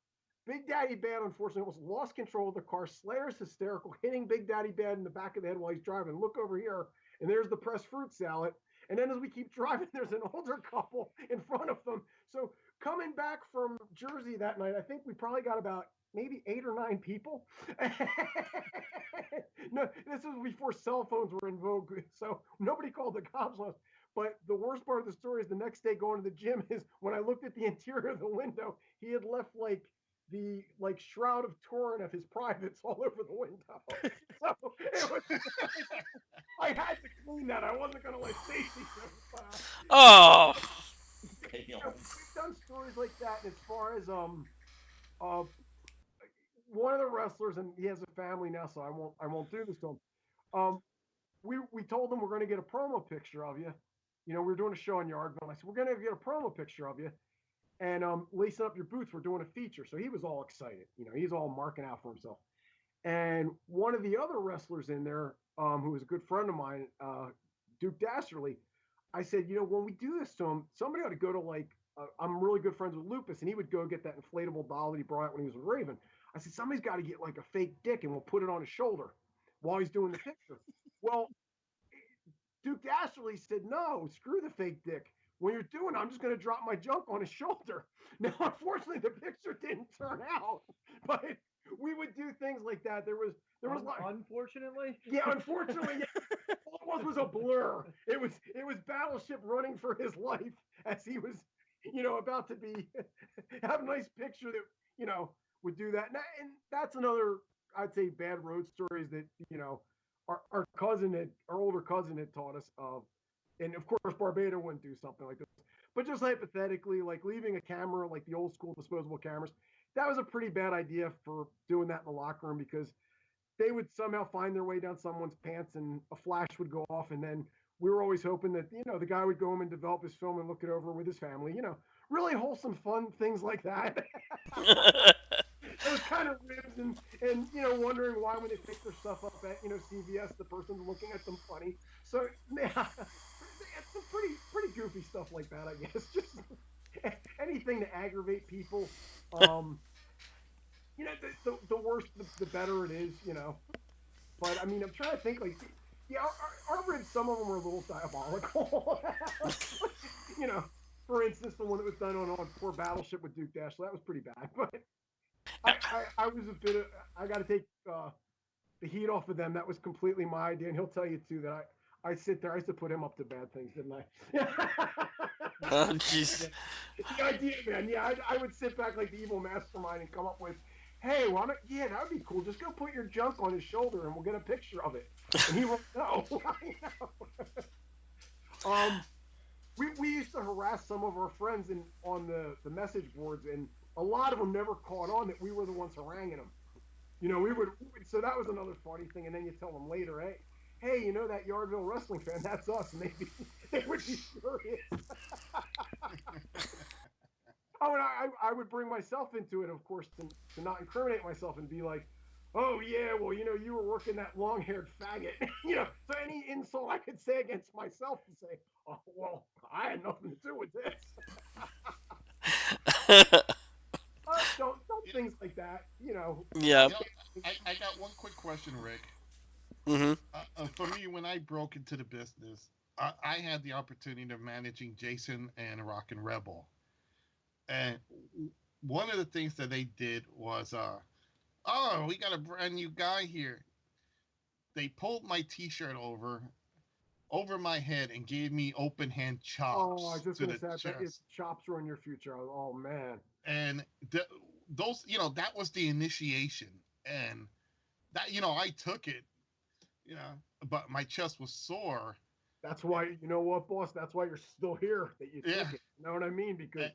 Big Daddy Bad, unfortunately, almost lost control of the car. Slayer's hysterical, hitting Big Daddy Bad in the back of the head while he's driving. Look over here, and there's the pressed fruit salad. And then as we keep driving, there's an older couple in front of them. So coming back from Jersey that night, I think we probably got about maybe 8 or 9 people. No, this was before cell phones were in vogue, so nobody called the cops on us. But the worst part of the story is the next day going to the gym is when I looked at the interior of the window, he had left the shroud of Turin of his privates all over the window. So it was I had to clean that. I wasn't gonna let Stacy go. Oh. We've done stories like that. As far as uh one of the wrestlers, and he has a family now, so I won't do this to him. We told him we're going to get a promo picture of you. We were doing a show in Yardville. I said we're going to get a promo picture of you, and lacing up your boots. We're doing a feature. So he was all excited. You know, he's all marking out for himself. And one of the other wrestlers in there, who was a good friend of mine, Duke Dastardly, I said, you know, when we do this to him, somebody ought to go to like, I'm really good friends with Lupus, and he would go get that inflatable doll that he brought out when he was with Raven. I said, somebody's got to get like a fake dick, and we'll put it on his shoulder while he's doing the picture. Well, Duke Dastardly said, no, screw the fake dick. When you're doing it, I'm just going to drop my junk on his shoulder. Now, unfortunately, the picture didn't turn out, but we would do things like that. There was like, unfortunately. Yeah, unfortunately, yeah. All it was a blur. It was Battleship running for his life as he was, you know, about to be have a nice picture that, you know, would do that. And that's another, I'd say, bad road stories that, you know, our older cousin had taught us of. And of course, Barbado wouldn't do something like this. But just hypothetically, like leaving a camera, like the old school disposable cameras, that was a pretty bad idea for doing that in the locker room, because they would somehow find their way down someone's pants and a flash would go off. And then we were always hoping that, you know, the guy would go home and develop his film and look it over with his family, you know, really wholesome, fun things like that. Those kind of ribs and, you know, wondering why when they pick their stuff up at, you know, CVS, the person's looking at them funny. So, yeah, it's some pretty goofy stuff like that, I guess. Just anything to aggravate people. You know, the worse, the better it is, you know. But, I mean, I'm trying to think, like, yeah, our ribs, some of them were a little diabolical. You know, for instance, the one that was done on poor Battleship with Duke Dash, so that was pretty bad. But I was a bit of, I got to take the heat off of them. That was completely my idea. And he'll tell you, too, that I sit there, I used to put him up to bad things, didn't I? Oh, jeez. The idea, man, yeah, I would sit back like the evil mastermind and come up with, hey, why not? Yeah, that would be cool. Just go put your junk on his shoulder and we'll get a picture of it. And he won't know. We used to harass some of our friends on the message boards, and a lot of them never caught on that we were the ones haranguing them. You know, we would, so that was another funny thing. And then you tell them later, hey, you know that Yardville wrestling fan? That's us. And they would be furious. Oh, and I would bring myself into it, of course, to not incriminate myself and be like, oh, yeah, well, you know, you were working that long-haired faggot. You know, so any insult I could say against myself to say, oh, well, I had nothing to do with this. Don't things like that, you know. Yeah. You know, I got one quick question, Rick. Mm-hmm. For me, when I broke into the business, I had the opportunity of managing Jason and Rockin' Rebel. And one of the things that they did was, oh, we got a brand new guy here. They pulled my T-shirt over my head and gave me open hand chops. Oh, I was just going to say, chest. that chops ruin your future. Oh, man. And those, you know, that was the initiation. And that, you know, I took it, you know, but my chest was sore. That's why, you know what, boss? That's why you're still here, that you took it. You know what I mean? Because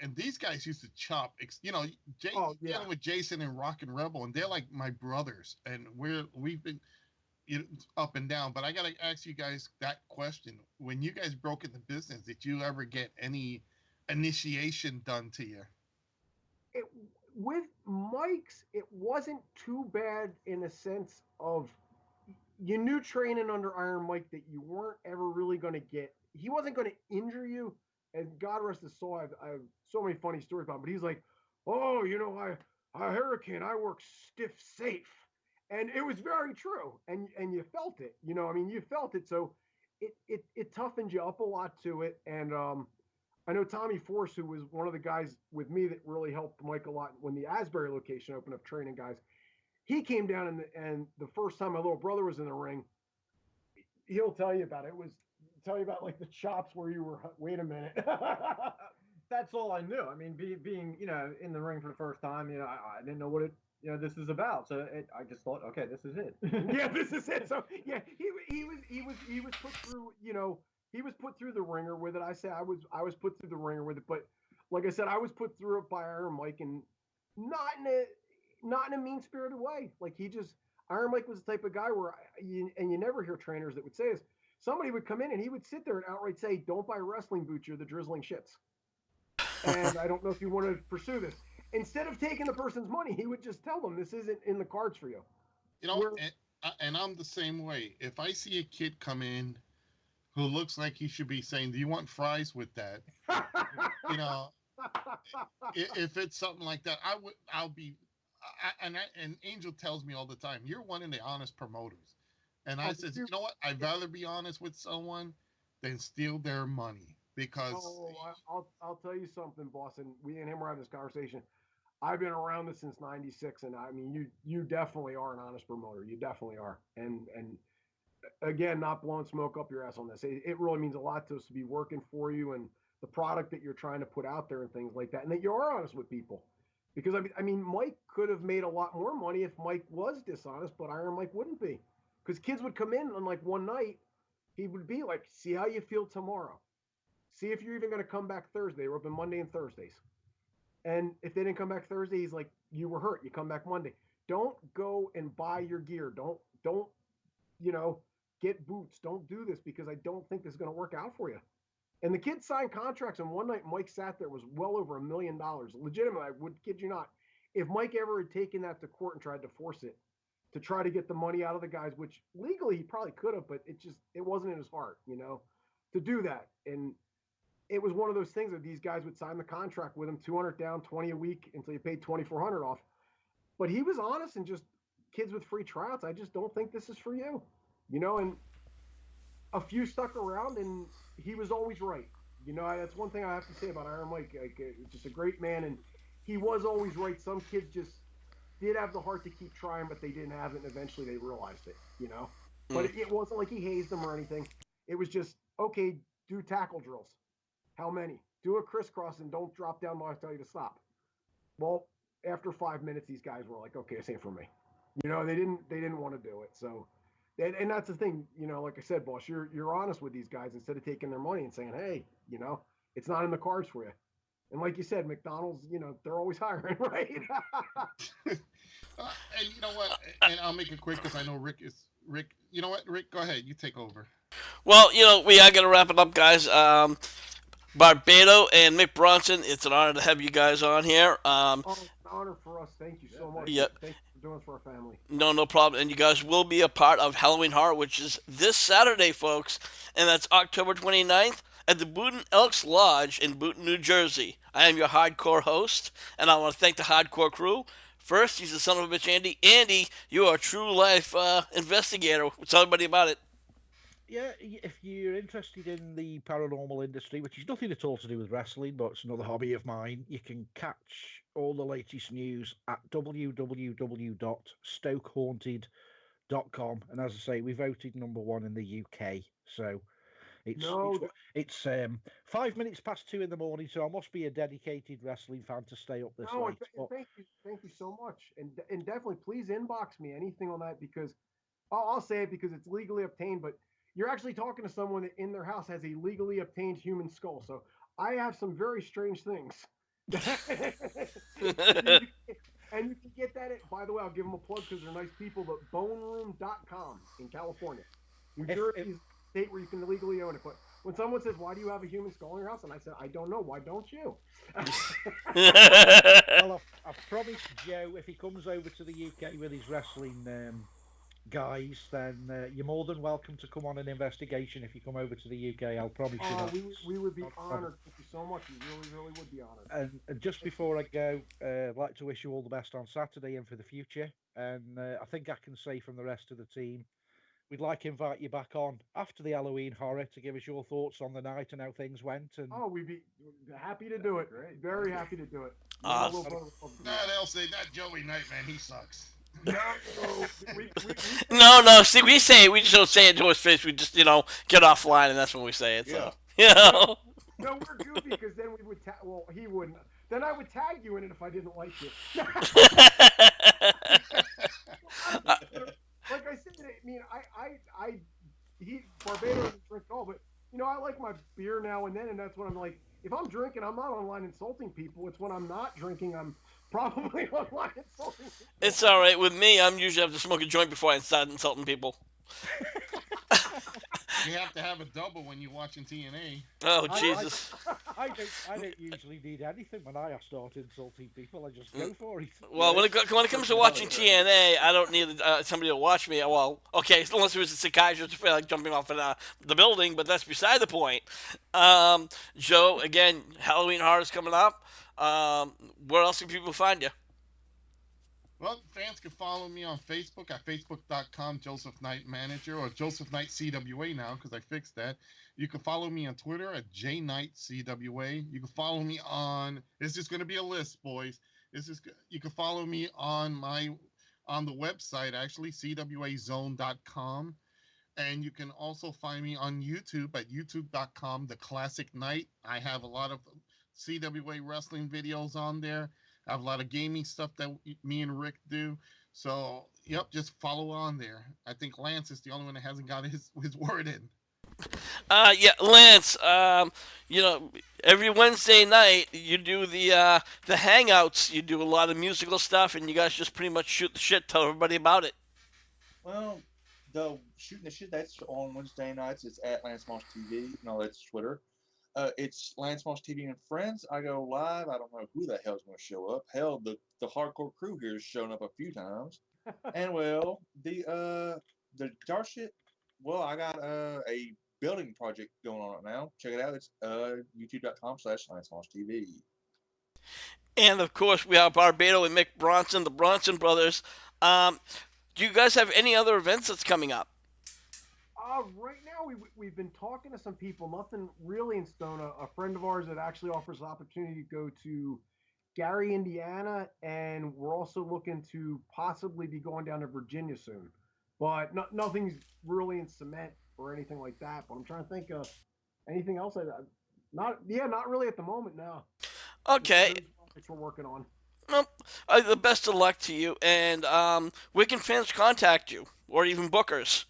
and these guys used to chop, you know, dealing with Jason and Rockin' Rebel, and they're like my brothers, and we've been, you know, up and down. But I gotta ask you guys that question: when you guys broke into business, did you ever get any initiation done to you? With Mike's, it wasn't too bad in a sense of, you knew training under Iron Mike that you weren't ever really going to get. He wasn't going to injure you. And God rest his soul, I have so many funny stories about him. But he's like, oh, you know, I Hurricane, I work stiff safe. And it was very true. And you felt it. You know, I mean, you felt it. So it toughened you up a lot to it. And I know Tommy Force, who was one of the guys with me that really helped Mike a lot when the Asbury location opened up training guys. He came down and the first time my little brother was in the ring, he'll tell you about it. Tell you about like the chops where you were, wait a minute. That's all I knew. I mean, being, you know, in the ring for the first time, you know, I didn't know what this is about. So I just thought, okay, this is it. Yeah, this is it. So yeah, he was put through, you know, he was put through the ringer with it. I say I was put through the ringer with it, but like I said, I was put through it by Iron Mike, and not in a mean-spirited way. Like Iron Mike was the type of guy where you never hear trainers that would say this. Somebody would come in and he would sit there and outright say, "Don't buy wrestling boots, you're the drizzling shits." and I don't know if you want to pursue this. Instead of taking the person's money, he would just tell them this isn't in the cards for you. You know, and I'm the same way. If I see a kid come in who looks like he should be saying, "Do you want fries with that?" You know, if it's something like that, I'll be. And Angel tells me all the time, "You're one of the honest promoters," and I said, "You know what? I'd rather be honest with someone than steal their money because." I'll tell you something, boss. And we and him were having this conversation. I've been around this since '96, and I mean, you definitely are an honest promoter. You definitely are. And again, not blowing smoke up your ass on this. It really means a lot to us to be working for you and the product that you're trying to put out there and things like that, and that you are honest with people. Because I mean, Mike could have made a lot more money if Mike was dishonest, but Iron Mike wouldn't be. Because kids would come in on like one night, he would be like, "See how you feel tomorrow. See if you're even going to come back Thursday." We're open Monday and Thursdays. And if they didn't come back Thursday, he's like, "You were hurt. You come back Monday. Don't go and buy your gear. Don't get boots. Don't do this because I don't think this is going to work out for you." And the kids signed contracts, and one night Mike sat there, was well over $1 million. Legitimately, I would kid you not. If Mike ever had taken that to court and tried to force it to try to get the money out of the guys, which legally he probably could have, but it wasn't in his heart, to do that. And it was one of those things that these guys would sign the contract with him, 200 down, 20 a week until you paid 2,400 off. But he was honest and just kids with free tryouts. I just don't think this is for you, and a few stuck around, and he was always right. That's one thing I have to say about Iron Mike. Just a great man, and he was always right. Some kids just did have the heart to keep trying, but they didn't have it, and eventually they realized it, But it wasn't like he hazed them or anything. It was just, okay, do tackle drills. How many? Do a crisscross and don't drop down while I tell you to stop. Well, after 5 minutes, these guys were like, okay, this ain't for me. They didn't want to do it. So, and that's the thing, like I said, boss, you're honest with these guys instead of taking their money and saying, hey, it's not in the cards for you. And like you said, McDonald's, they're always hiring, right? And you know what? And I'll make it quick because I know Rick. You know what, Rick? Go ahead. You take over. Well, we are going to wrap it up, guys. Barbado and Mick Bronson, it's an honor to have you guys on here. It's an honor for us. Thank you so much. Yep. Thank you for doing it for our family. No problem. And you guys will be a part of Halloween Horror, which is this Saturday, folks. And that's October 29th at the Booton Elks Lodge in Booton, New Jersey. I am your hardcore host, and I want to thank the hardcore crew. First, he's the son of a bitch, Andy. Andy, you are a true life investigator. Tell everybody about it. Yeah, if you're interested in the paranormal industry, which is nothing at all to do with wrestling, but it's another hobby of mine, you can catch all the latest news at www.stokehaunted.com. And as I say, we voted #1 in the UK, so it's 5 minutes past 2 in the morning, so I must be a dedicated wrestling fan to stay up this late. Thank you so much, and definitely please inbox me anything on that, because I'll say it because it's legally obtained, but you're actually talking to someone that in their house has a legally obtained human skull. So I have some very strange things. And you can get that at, by the way, I'll give them a plug because they're nice people, but boneroom.com in California. New Jersey is a state where you can legally own it. But when someone says, why do you have a human skull in your house? And I said, I don't know. Why don't you? Well, I've promised Joe if he comes over to the UK with his wrestling guys, then you're more than welcome to come on an investigation if you come over to the UK. I'll promise you that. We would be honored. Thank you so much. We really would be honored. And just before I go, I'd like to wish you all the best on Saturday and for the future. And I think I can say from the rest of the team, we'd like to invite you back on after the Halloween Horror to give us your thoughts on the night and how things went. And we'd be happy to do it. Great. Very happy to do it. They'll say that Joey Knight, man, he sucks. No. See, we say it. We just don't say it to his face. We just, get offline, and that's when we say it. So, No, we're goofy because then we would. He wouldn't. Then I would tag you in it if I didn't like it. Like I said, I mean, Barbado doesn't drink all, but I like my beer now and then, and that's when I'm like, if I'm drinking, I'm not online insulting people. It's when I'm not drinking, I'm probably online insulting people. It's all right with me. I'm usually have to smoke a joint before I start insulting people. You have to have a double when you're watching TNA. Oh, Jesus. I I don't usually need anything when I start insulting people. I just go for it. Well, when it comes to watching TNA, I don't need somebody to watch me. Well, okay, unless it was a psychiatrist, I feel like jumping off the building, but that's beside the point. Joe, again, Halloween Horror is coming up. Where else can people find you? Well, fans can follow me on Facebook at facebook.com Joseph Knight Manager, or Joseph Knight CWA now because I fixed that. You can follow me on Twitter at JKnightCWA. You can follow me on, it's just going to be a list, boys. You can follow me on the website, actually, CWAZone.com. And you can also find me on YouTube at youtube.com, The Classic Night. I have a lot of CWA wrestling videos on there. I have a lot of gaming stuff that me and Rick do. So, yep, just follow on there. I think Lance is the only one that hasn't got his word in. Yeah, Lance. Every Wednesday night you do the hangouts. You do a lot of musical stuff, and you guys just pretty much shoot the shit. Tell everybody about it. Well, the shooting the shit, that's on Wednesday nights. It's at Lance Moss TV. No, that's Twitter. It's Lance Moss TV and Friends. I go live. I don't know who the hell's going to show up. Hell, the hardcore crew here has shown up a few times. And well, the dark shit. Well, I got a building project going on right now. Check it out. It's youtube.com/Lance Moss TV. And of course, we have Barbado and Mick Bronson, the Bronson Brothers. Do you guys have any other events that's coming up? Right now, we've been talking to some people. Nothing really in stone. A friend of ours that actually offers the opportunity to go to Gary, Indiana, and we're also looking to possibly be going down to Virginia soon. But nothing's really in cement or anything like that. But I'm trying to think of anything else. Not really at the moment. No. Okay. Which we're working on. Well, the best of luck to you. And where can fans contact you, or even bookers?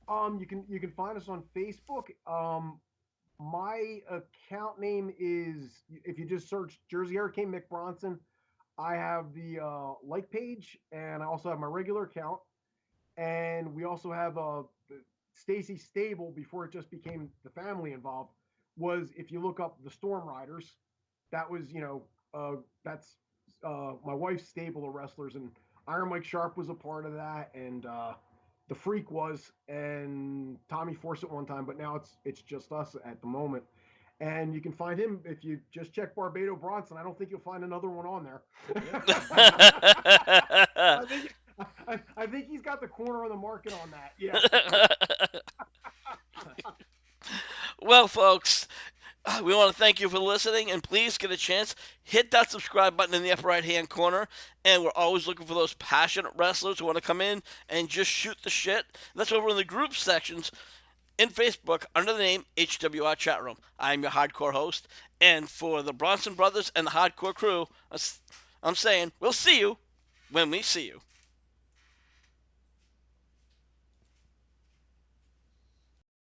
You can find us on Facebook. My account name is, if you just search Jersey Hurricane Mick Bronson, I have the like page, and I also have my regular account, and we also have Stacy Stable before it just became the family involved. Was, if you look up the Storm Riders, that was that's my wife's stable of wrestlers, and Iron Mike Sharp was a part of that, and the Freak was, and Tommy Force at one time, but now it's just us at the moment. And you can find him if you just check Barbado Bronson. I don't think you'll find another one on there. I think he's got the corner of the market on that. Yeah. Well, folks, we want to thank you for listening, and please get a chance, hit that subscribe button in the upper right-hand corner, and we're always looking for those passionate wrestlers who want to come in and just shoot the shit. That's over in the group sections in Facebook under the name HWR Chat Room. I'm your hardcore host, and for the Bronson Brothers and the hardcore crew, I'm saying we'll see you when we see you.